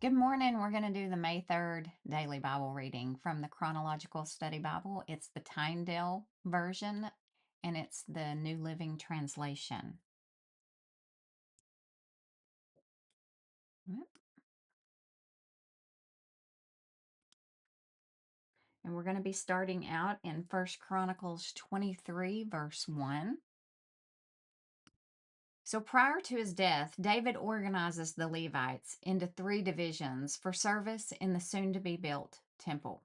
Good morning. We're going to do the May 3rd daily Bible reading from the Chronological Study Bible. It's the Tyndale version and it's the New Living Translation. And we're going to be starting out in 1 Chronicles 23, verse 1. So prior to his death, David organizes the Levites into 3 divisions for service in the soon-to-be built temple.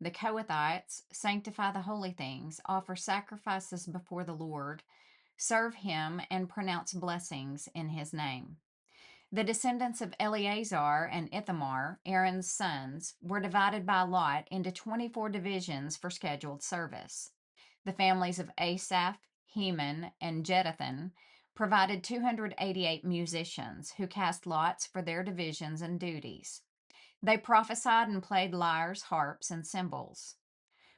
The Kohathites sanctify the holy things, offer sacrifices before the Lord, serve him, and pronounce blessings in his name. The descendants of Eleazar and Ithamar, Aaron's sons, were divided by lot into 24 divisions for scheduled service. The families of Asaph, Heman, and Jeduthun provided 288 musicians who cast lots for their divisions and duties. They prophesied and played lyres, harps, and cymbals.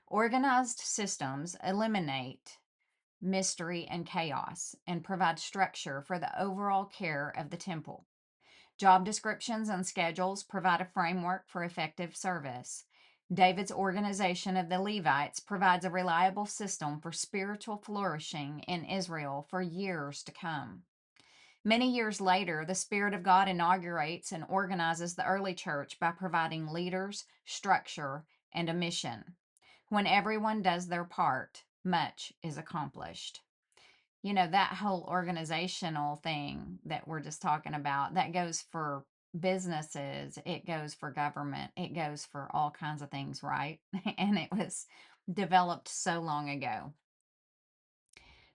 Organized systems eliminate mystery and chaos and provide structure for the overall care of the temple. Job descriptions and schedules provide a framework for effective service. David's organization of the Levites provides a reliable system for spiritual flourishing in Israel for years to come. Many years later, the Spirit of God inaugurates and organizes the early church by providing leaders, structure, and a mission. When everyone does their part, much is accomplished. That whole organizational thing that we're just talking about, that goes for businesses, it goes for government, it goes for all kinds of things, right? And it was developed so long ago.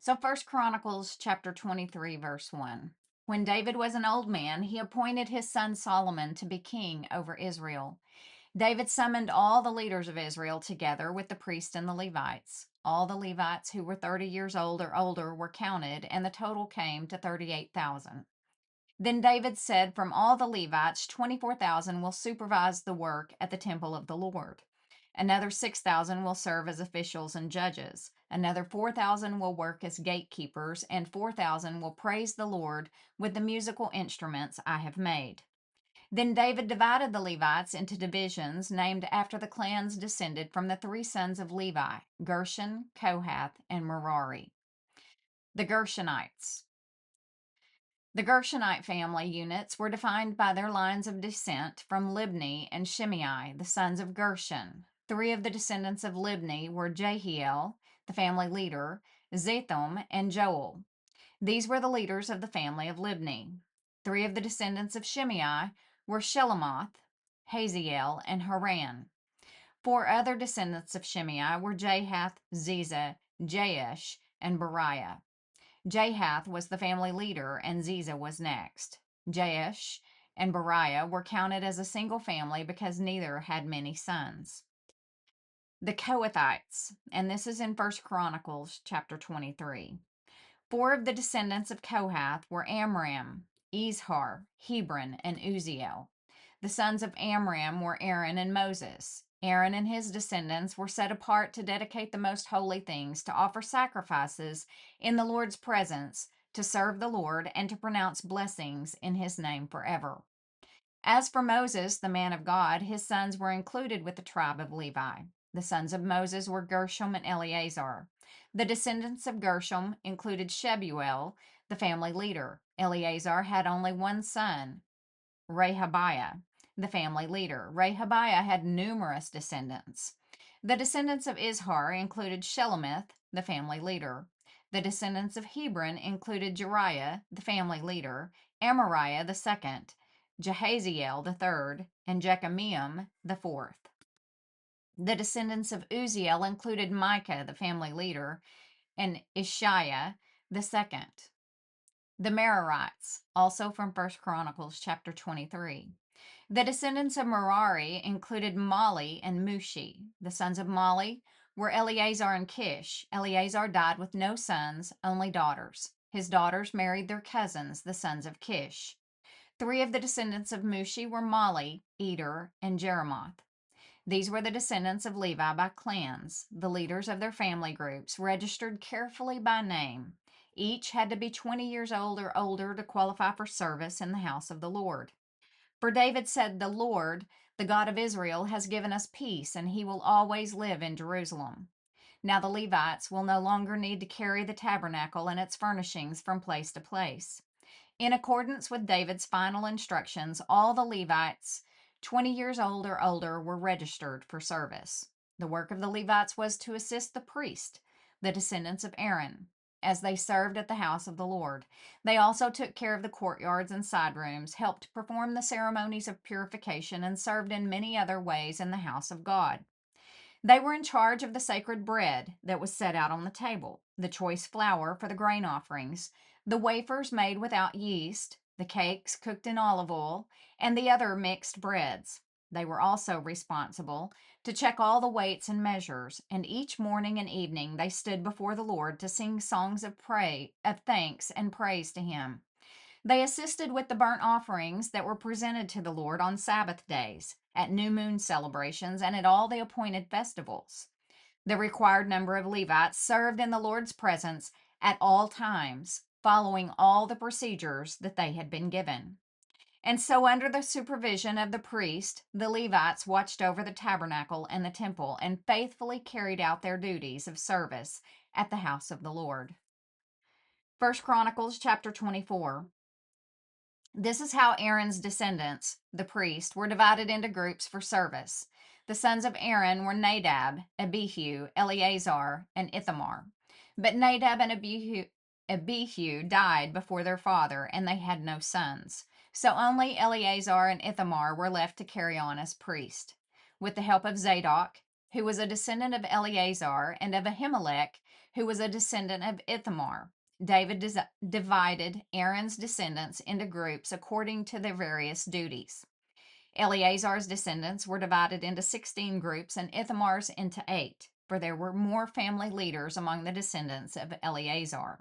So 1 Chronicles chapter 23, verse 1. When David was an old man, he appointed his son Solomon to be king over Israel. David summoned all the leaders of Israel together with the priests and the Levites. All the Levites who were 30 years old or older were counted, and the total came to 38,000. Then David said, from all the Levites, 24,000 will supervise the work at the temple of the Lord. Another 6,000 will serve as officials and judges. Another 4,000 will work as gatekeepers, and 4,000 will praise the Lord with the musical instruments I have made. Then David divided the Levites into divisions named after the clans descended from the 3 sons of Levi, Gershon, Kohath, and Merari. The Gershonites. The Gershonite family units were defined by their lines of descent from Libni and Shimei, the sons of Gershon. 3 of the descendants of Libni were Jehiel, the family leader, Zetham, and Joel. These were the leaders of the family of Libni. 3 of the descendants of Shimei were Shelomoth, Haziel, and Haran. 4 other descendants of Shimei were Jahath, Ziza, Jaish, and Beriah. Jahath was the family leader, and Ziza was next. Jaish and Beriah were counted as a single family because neither had many sons. The Kohathites, and this is in 1 Chronicles chapter 23. 4 of the descendants of Kohath were Amram, Izhar, Hebron, and Uzziel. The sons of Amram were Aaron and Moses. Aaron and his descendants were set apart to dedicate the most holy things, to offer sacrifices in the Lord's presence, to serve the Lord, and to pronounce blessings in his name forever. As for Moses, the man of God, his sons were included with the tribe of Levi. The sons of Moses were Gershom and Eleazar. The descendants of Gershom included Shebuel, the family leader. Eleazar had only one son, Rehabiah, the family leader. Rehabiah had numerous descendants. The descendants of Izhar included Shelomith, the family leader. The descendants of Hebron included Jeriah, the family leader, Amariah the second, Jehaziel the third, and Jekameam the fourth. The descendants of Uzziel included Micah, the family leader, and Ishiah the second. The Merarites, also from 1 Chronicles chapter 23. The descendants of Merari included Mali and Mushi. The sons of Mali were Eleazar and Kish. Eleazar died with no sons, only daughters. His daughters married their cousins, the sons of Kish. 3 of the descendants of Mushi were Mali, Eder, and Jeremoth. These were the descendants of Levi by clans, the leaders of their family groups, registered carefully by name. Each had to be 20 years old or older to qualify for service in the house of the Lord. For David said, "The Lord, the God of Israel, has given us peace, and he will always live in Jerusalem." Now the Levites will no longer need to carry the tabernacle and its furnishings from place to place. In accordance with David's final instructions, all the Levites 20 years old or older were registered for service. The work of the Levites was to assist the priest, the descendants of Aaron, as they served at the house of the Lord. They also took care of the courtyards and side rooms, helped perform the ceremonies of purification, and served in many other ways in the house of God. They were in charge of the sacred bread that was set out on the table, the choice flour for the grain offerings, the wafers made without yeast, the cakes cooked in olive oil, and the other mixed breads. They were also responsible to check all the weights and measures, and each morning and evening they stood before the Lord to sing songs of thanks and praise to him. They assisted with the burnt offerings that were presented to the Lord on Sabbath days, at new moon celebrations, and at all the appointed festivals. The required number of Levites served in the Lord's presence at all times, following all the procedures that they had been given. And so, under the supervision of the priest, the Levites watched over the tabernacle and the temple and faithfully carried out their duties of service at the house of the Lord. 1 Chronicles chapter 24. This is how Aaron's descendants, the priests, were divided into groups for service. The sons of Aaron were Nadab, Abihu, Eleazar, and Ithamar. But Nadab and Abihu died before their father, and they had no sons. So only Eleazar and Ithamar were left to carry on as priest. With the help of Zadok, who was a descendant of Eleazar, and of Ahimelech, who was a descendant of Ithamar, David divided Aaron's descendants into groups according to their various duties. Eleazar's descendants were divided into 16 groups and Ithamar's into 8, for there were more family leaders among the descendants of Eleazar.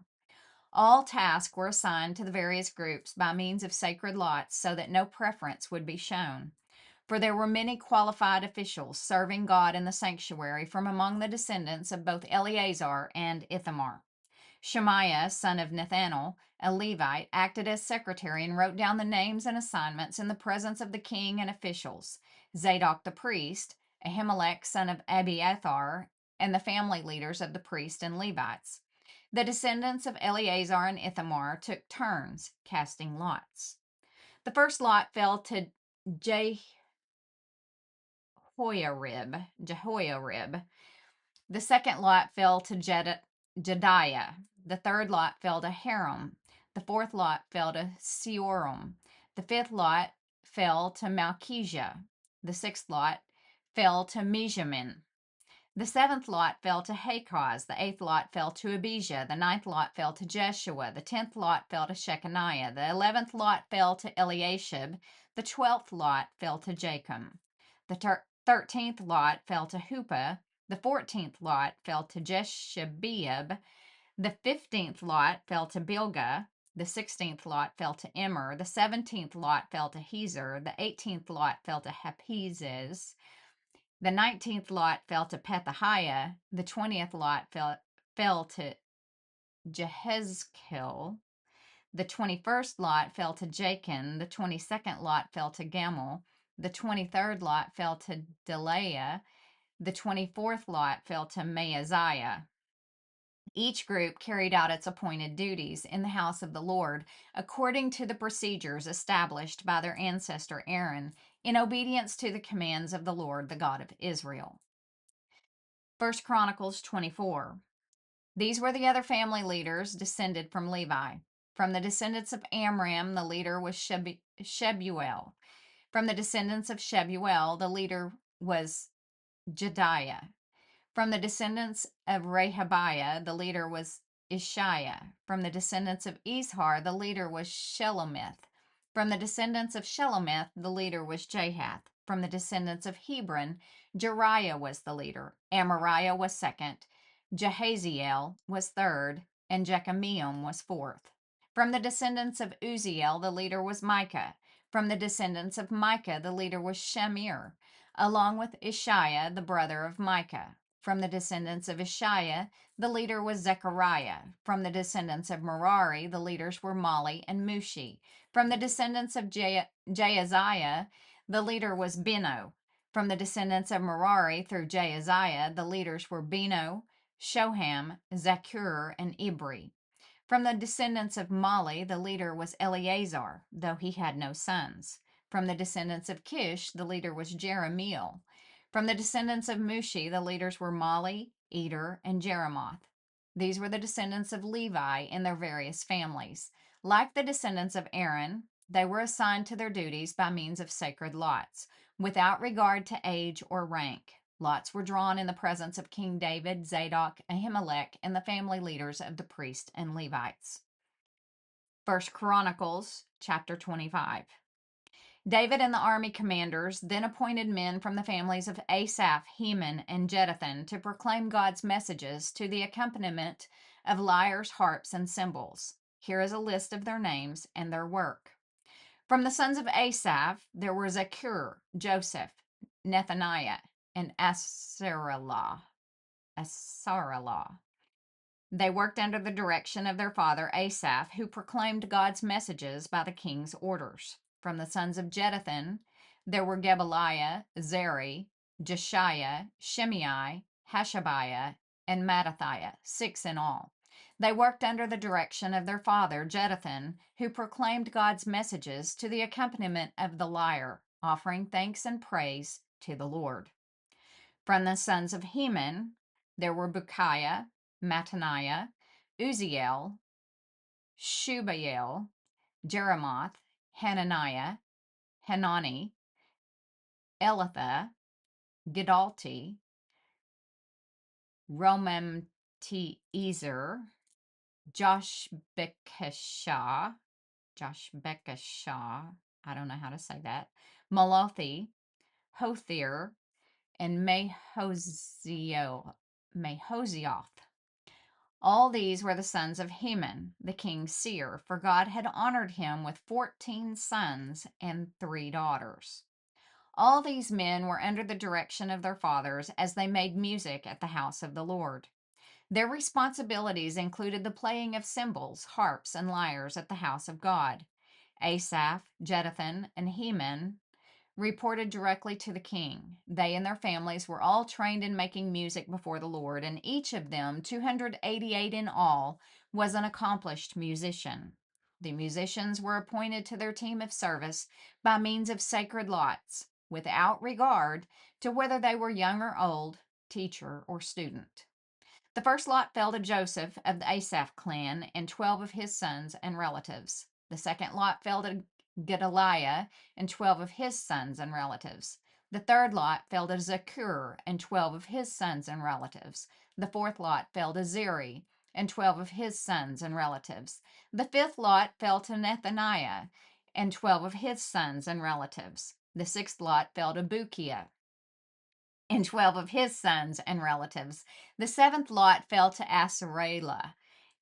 All tasks were assigned to the various groups by means of sacred lots so that no preference would be shown. For there were many qualified officials serving God in the sanctuary from among the descendants of both Eleazar and Ithamar. Shemaiah, son of Nethanel, a Levite, acted as secretary and wrote down the names and assignments in the presence of the king and officials. Zadok the priest, Ahimelech, son of Abiathar, and the family leaders of the priests and Levites. The descendants of Eleazar and Ithamar took turns casting lots. The first lot fell to Jehoiarib. The second lot fell to Jediah. The third lot fell to Haram. The fourth lot fell to Seoram. The fifth lot fell to Malchijah. The sixth lot fell to Mijamin. The seventh lot fell to Hakaz. The eighth lot fell to Abijah. The ninth lot fell to Jeshua. The 10th lot fell to Shechaniah. The 11th lot fell to Eliashib. The 12th lot fell to Jachim. The 13th lot fell to Huppah. The 14th lot fell to Jeshebeab. The 15th lot fell to Bilgah. The 16th lot fell to Immer. The 17th lot fell to Hezer. The 18th lot fell to Hapizes. The 19th lot fell to Pethahiah. The 20th lot fell to Jehezkel. The 21st lot fell to Jachin. The 22nd lot fell to Gamul. The 23rd lot fell to Delaiah. The 24th lot fell to Maaziah. Each group carried out its appointed duties in the house of the Lord according to the procedures established by their ancestor Aaron in obedience to the commands of the Lord, the God of Israel. 1 Chronicles 24. These were the other family leaders descended from Levi. From the descendants of Amram, the leader was Shebuel. From the descendants of Shebuel, the leader was Jediah. From the descendants of Rehabiah, the leader was Ishiah. From the descendants of Ishar, the leader was Shelomith. From the descendants of Shelomith, the leader was Jahath. From the descendants of Hebron, Jeriah was the leader. Amariah was second. Jehaziel was third. And Jekameam was fourth. From the descendants of Uziel, the leader was Micah. From the descendants of Micah, the leader was Shamir, along with Ishiah, the brother of Micah. From the descendants of Ishiah, the leader was Zechariah. From the descendants of Merari, the leaders were Mali and Mushi. From the descendants of Jaaziah, the leader was Beno. From the descendants of Merari through Jaaziah, the leaders were Beno, Shoham, Zakur, and Ibri. From the descendants of Mali, the leader was Eleazar, though he had no sons. From the descendants of Kish, the leader was Jeremiel. From the descendants of Mushi, the leaders were Mali, Eder, and Jeremoth. These were the descendants of Levi in their various families. Like the descendants of Aaron, they were assigned to their duties by means of sacred lots, without regard to age or rank. Lots were drawn in the presence of King David, Zadok, Ahimelech, and the family leaders of the priests and Levites. 1 Chronicles chapter 25. David and the army commanders then appointed men from the families of Asaph, Heman, and Jeduthun to proclaim God's messages to the accompaniment of lyres, harps, and cymbals. Here is a list of their names and their work. From the sons of Asaph, there were Zakur, Joseph, Nethaniah, and Asaralah. They worked under the direction of their father Asaph, who proclaimed God's messages by the king's orders. From the sons of Jeduthun, there were Gebaliah, Zeri, Jeshiah, Shimei, Hashabiah, and Mattathiah, 6 in all. They worked under the direction of their father Jeduthun, who proclaimed God's messages to the accompaniment of the lyre, offering thanks and praise to the Lord. From the sons of Heman, there were Bukiah, Mattaniah, Uziel, Shubael, Jeremoth, Hananiah, Hanani, Elatha, Gidalti, Romamti-Ezer, Joshbekashah, I don't know how to say that, Malothi, Hothir, and Mahozioth. All these were the sons of Heman, the king's seer, for God had honored him with 14 sons and 3 daughters. All these men were under the direction of their fathers as they made music at the house of the Lord. Their responsibilities included the playing of cymbals, harps, and lyres at the house of God. Asaph, Jeduthun, and Heman reported directly to the king. They and their families were all trained in making music before the Lord, and each of them, 288 in all, was an accomplished musician. The musicians were appointed to their team of service by means of sacred lots, without regard to whether they were young or old, teacher or student. The first lot fell to Joseph of the Asaph clan and 12 of his sons and relatives. The second lot fell to Gedaliah and 12 of his sons and relatives. The third lot fell to Zakur and 12 of his sons and relatives. The fourth lot fell to Zeri and 12 of his sons and relatives. The fifth lot fell to Nethaniah and 12 of his sons and relatives. The sixth lot fell to Bukiah and 12 of his sons and relatives. The seventh lot fell to Asarela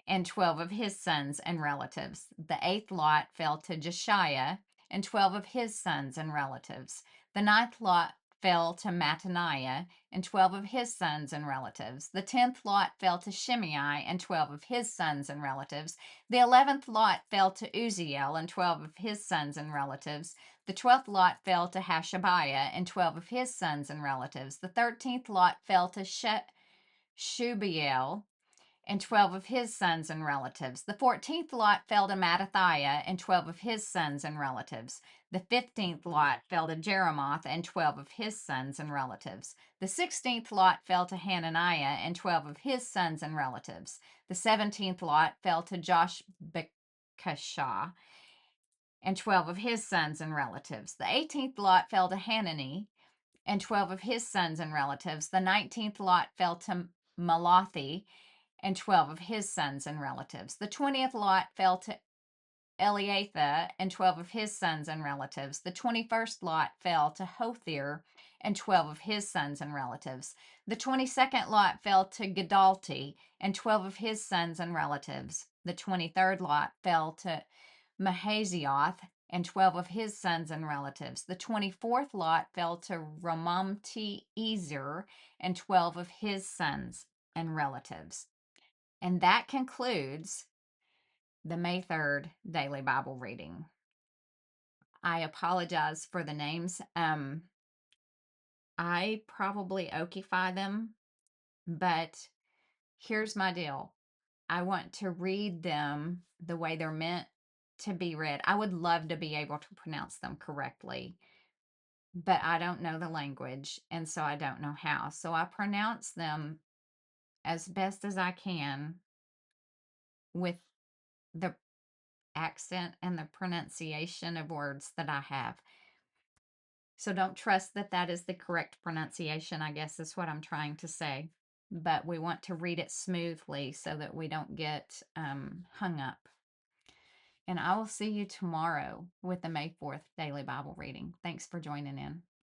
and 12 of his sons and relatives. The eighth lot fell to Jeshiah and 12 of his sons and relatives. The ninth lot fell to Mattaniah and 12 of his sons and relatives. The 10th lot fell to Shimei and 12 of his sons and relatives. The 11th lot fell to Uziel and 12 of his sons and relatives. The 12th lot fell to Hashabiah and 12 of his sons and relatives. The 13th lot fell to Shubael and 12 of his sons and relatives. The 14th lot fell to Mattathiah and 12 of his sons and relatives. The 15th lot fell to Jeremoth and 12 of his sons and relatives. The 16th lot fell to Hananiah and 12 of his sons and relatives. The 17th lot fell to Joshbekashah and 12 of his sons and relatives. The 18th lot fell to Hanani and 12 of his sons and relatives. The 19th lot fell to Malathi and 12 of his sons and relatives. The 20th lot fell to Eliatha and 12 of his sons and relatives. The 21st lot fell to Hothir and 12 of his sons and relatives. The 22nd lot fell to Gidalti and 12 of his sons and relatives. The 23rd lot fell to Mahazioth and 12 of his sons and relatives. The 24th lot fell to Ramamti-Ezer and 12 of his sons and relatives. And that concludes the May 3rd daily Bible reading. I apologize for the names. I probably okify them, but here's my deal. I want to read them the way they're meant to be read. I would love to be able to pronounce them correctly, but I don't know the language, and so I don't know how. So I pronounce them as best as I can with the accent and the pronunciation of words that I have. So don't trust that that is the correct pronunciation, I guess is what I'm trying to say. But we want to read it smoothly so that we don't get hung up. And I will see you tomorrow with the May 4th daily Bible reading. Thanks for joining in.